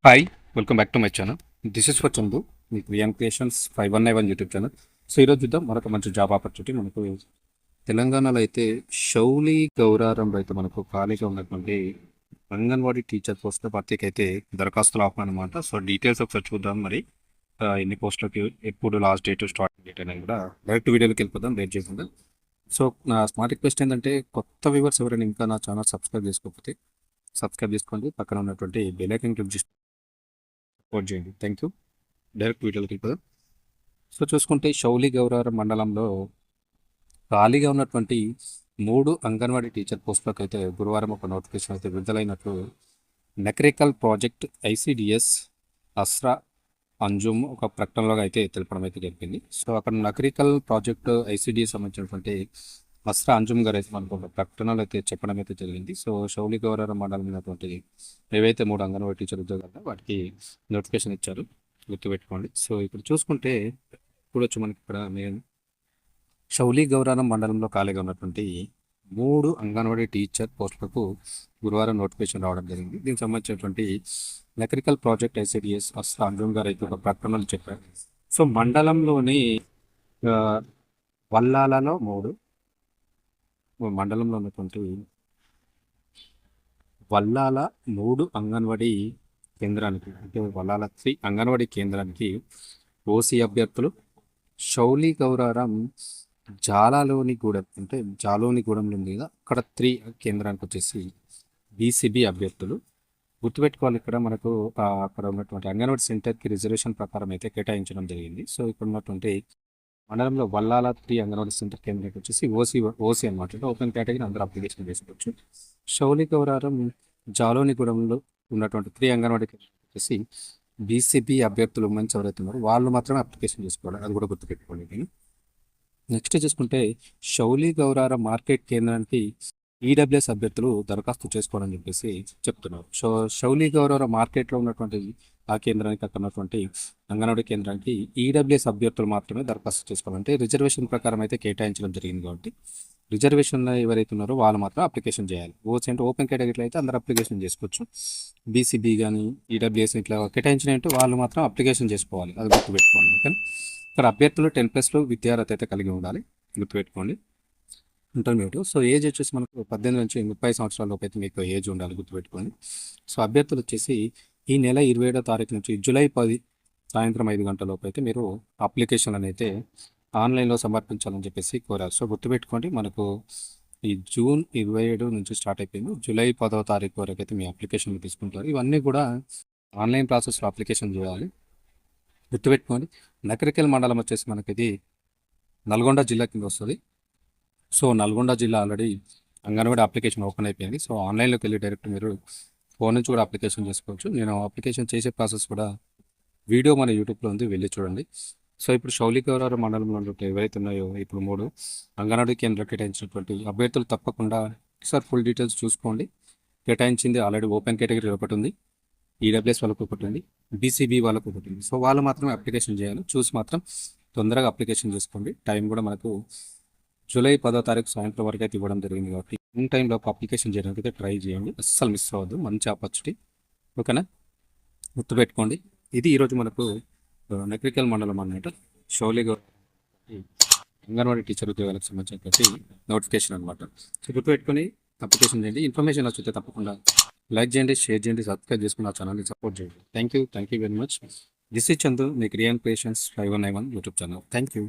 Hi, welcome back to my channel. This is for Chandu, మీకు VN creations 5191 YouTube channel. So ఈరోజు చూద్దాం మరొక మంచి జాబ్ ఆపర్చునిటీ. మనకు తెలంగాణలో అయితే షౌలి గౌరారంలో అయితే మనకు ఖాళీగా ఉన్నటువంటి అంగన్వాడీ టీచర్ పోస్టుల భర్తీకి అయితే దరఖాస్తులు ఆపనమాట. సో డీటెయిల్స్ ఒకసారి చూద్దాం. మరి ఎన్ని పోస్టులకి, ఎప్పుడు లాస్ట్ డేట్, స్టార్టింగ్ డేట్ అనేది కూడా డైరెక్ట్ వీడియోలోకి వెళ్ళిపోదాం లేట్ చేయకుండా. సో నా స్మార్ట్ రిక్వెస్ట్ ఏంటంటే, కొత్త వ్యూవర్స్ ఎవరైనా ఇంకా నా ఛానల్ సబ్స్క్రైబ్ చేసుకోకపోతే సబ్స్క్రైబ్ చేసుకోండి. పక్కన ఉన్నటువంటి బెల్ ఐకాన్ క్లిక్ చేసి సపోర్ట్ చేయండి. Thank you. డైరెక్ట్ వీడియోకి వెళ్ళిపోదాం. సో చూసుకుంటే షౌలి గౌరారం మండలంలో ఖాళీగా ఉన్నటువంటి 3 అంగన్వాడీ టీచర్ పోస్టులకు అయితే గురువారం ఒక నోటిఫికేషన్ అయితే విడుదలైనట్లు నెక్రికల్ ప్రాజెక్ట్ ఐసిడిఎస్ అస్రా అంజుమ్ ఒక ప్రకటనలో అయితే తెలపడం అయితే జరిగింది. సో అక్కడ నక్రికల్ ప్రాజెక్ట్ ఐసిడిఎస్ సంబంధించినటువంటి అస్రా అంజుమ్ గారు అయితే మనకు ఒక ప్రకటనలు అయితే చెప్పడం అయితే జరిగింది. సో షౌలి గౌరారం మండలం ఉన్నటువంటి ఏవైతే 3 అంగన్వాడీ టీచర్ ఉద్యోగాలు వాటికి నోటిఫికేషన్ ఇచ్చారు, గుర్తుపెట్టుకోండి. సో ఇప్పుడు చూసుకుంటే చూడొచ్చు మనకి ఇక్కడ మేము షౌలి గౌరారం మండలంలో ఖాళీగా ఉన్నటువంటి 3 అంగన్వాడీ టీచర్ పోస్టులకు గురువారం నోటిఫికేషన్ రావడం జరిగింది. దీనికి సంబంధించినటువంటి electrical project ICDS Asra Anjum గారు అయితే ఒక ప్రకటనలు చెప్పారు. సో మండలంలోని వల్లాలలో 3, మండలంలో ఉన్నటువంటి వల్లాల 3 అంగన్వాడీ కేంద్రానికి, అంటే వల్లాల 3 అంగన్వాడీ కేంద్రానికి ఓసీ అభ్యర్థులు, షౌలి గౌరారం జాలాలోనిగూడెం, అంటే జాలోనిగూడెంలో ఉంది కదా, అక్కడ 3 కేంద్రానికి వచ్చేసి బీసీబీ అభ్యర్థులు. గుర్తుపెట్టుకోవాలి, ఇక్కడ మనకు అక్కడ ఉన్నటువంటి అంగన్వాడీ సెంటర్కి రిజర్వేషన్ ప్రకారం అయితే కేటాయించడం జరిగింది. సో ఇక్కడ ఉన్నటువంటి మండలంలో వల్లాల 3 అంగన్వాడీ సెంటర్ కేంద్రానికి వచ్చేసి ఓసీ అనమాట, ఓపెన్ కేటగిరీ, అందరూ అప్లికేషన్ చేసుకోవచ్చు. షౌలి గౌరారం జాలోనిగూడెంలో ఉన్నటువంటి 3 అంగన్వాడీ కేంద్రానికి వచ్చేసి బీసీబీ అభ్యర్థులు మంచి ఎవరైతే ఉన్నారో వాళ్ళు మాత్రమే అప్లికేషన్ చేసుకోవాలి, అది కూడా గుర్తుపెట్టుకోండి. నేను నెక్స్ట్ చూసుకుంటే షౌలి గౌరారం మార్కెట్ కేంద్రానికి ఈడబ్ల్యూఎస్ అభ్యర్థులు దరఖాస్తు చేసుకోవాలని చెప్పేసి చెప్తున్నారు. సో షౌలి గౌరవ మార్కెట్లో ఉన్నటువంటి ఆ కేంద్రానికి, అక్కడ ఉన్నటువంటి అంగన్వాడీ కేంద్రానికి ఈడబ్ల్యూఎస్ అభ్యర్థులు మాత్రమే దరఖాస్తు చేసుకోవాలంటే రిజర్వేషన్ ప్రకారం అయితే కేటాయించడం జరిగింది. కాబట్టి రిజర్వేషన్ ఎవరైతే ఉన్నారో వాళ్ళు మాత్రం అప్లికేషన్ చేయాలి. ఓసీ అంటే ఓపెన్ కేటగిరీలో అయితే అందరూ అప్లికేషన్ చేసుకోవచ్చు. బీసీబీ కానీ ఈడబ్ల్యూఎస్ ఇట్లా కేటాయించినట్టు వాళ్ళు మాత్రం అప్లికేషన్ చేసుకోవాలి, అది గుర్తుపెట్టుకోండి. ఓకే, ఇక్కడ అభ్యర్థులు 10+ విద్యార్హత అయితే కలిగి ఉండాలి, గుర్తుపెట్టుకోండి. ఇంటర్మీడియట్. సో ఏజ్ వచ్చేసి మనకు 18 నుంచి 30 సంవత్సరాల లోపు అయితే మీకు ఏజ్ ఉండాలి, గుర్తుపెట్టుకోండి. సో అభ్యర్థులు వచ్చేసి ఈ నెల 27వ తారీఖు నుంచి జూలై 10 సాయంత్రం 5 గంటల లోపు అయితే మీరు అప్లికేషన్ అయితే ఆన్లైన్లో సమర్పించాలని చెప్పేసి కోరారు. సో గుర్తుపెట్టుకోండి, మనకు ఈ జూన్ 27 నుంచి స్టార్ట్ అయిపోయింది, జూలై 10వ తారీఖు వరకు అయితే మీ అప్లికేషన్లు తీసుకుంటారు. ఇవన్నీ కూడా ఆన్లైన్ ప్రాసెస్లో అప్లికేషన్ చేయాలి, గుర్తుపెట్టుకోండి. నకరికల్ మండలం వచ్చేసి మనకి ఇది నల్గొండ జిల్లా కింద వస్తుంది. సో నల్గొండ జిల్లా ఆల్రెడీ అంగన్వాడీ అప్లికేషన్ ఓపెన్ అయిపోయింది. సో ఆన్లైన్లోకి వెళ్ళి డైరెక్ట్ మీరు ఫోన్ నుంచి కూడా అప్లికేషన్ చేసుకోవచ్చు. నేను అప్లికేషన్ చేసే ప్రాసెస్ కూడా వీడియో మన యూట్యూబ్లో ఉంది, వెళ్ళి చూడండి. సో ఇప్పుడు షౌలి గౌరారం మండలంలో ఎవరైతే ఉన్నాయో ఇప్పుడు 3 అంగన్వాడీ కేంద్రం కేటాయించినటువంటి అభ్యర్థులు తప్పకుండా ఒకసారి ఫుల్ డీటెయిల్స్ చూసుకోండి. కేటాయించింది ఆల్రెడీ ఓపెన్ కేటగిరీ ఒకటి ఉంది, ఈడబ్ల్యూఎస్ వాళ్ళకు ఒకటి ఉంది, బీసీబీ వాళ్ళకు ఒకటి ఉంది. సో వాళ్ళు మాత్రమే అప్లికేషన్ చేయాలి. చూసి మాత్రం తొందరగా అప్లికేషన్ చేసుకోండి. టైం కూడా మనకు జూలై 10వ తారీఖు సాయంత్రం వరకు అయితే ఇవ్వడం జరిగింది. కాబట్టి ఇన్ టైంలో అప్లికేషన్ చేయడానికి అయితే ట్రై చేయండి, అస్సలు మిస్ అవ్వద్దు, మంచి ఆపర్చునిటీ. ఓకేనా, గుర్తుపెట్టుకోండి. ఇది ఈరోజు మనకు నక్రికల్ మండలం అన్నమాట, షౌలి అంగన్వాడీ టీచర్ ఉద్యోగాలకు సంబంధించినటువంటి నోటిఫికేషన్ అనమాట. సో గుర్తుపెట్టుకొని అప్లికేషన్ చేయండి. ఇన్ఫర్మేషన్ వచ్చితే తప్పకుండా లైక్ చేయండి, షేర్ చేయండి, సబ్స్క్రైబ్ చేసుకుని ఆ ఛానల్ని సపోర్ట్ చేయండి. Thank you very much. This is Chandu, me creation creations 5191 YouTube channel. Thank you.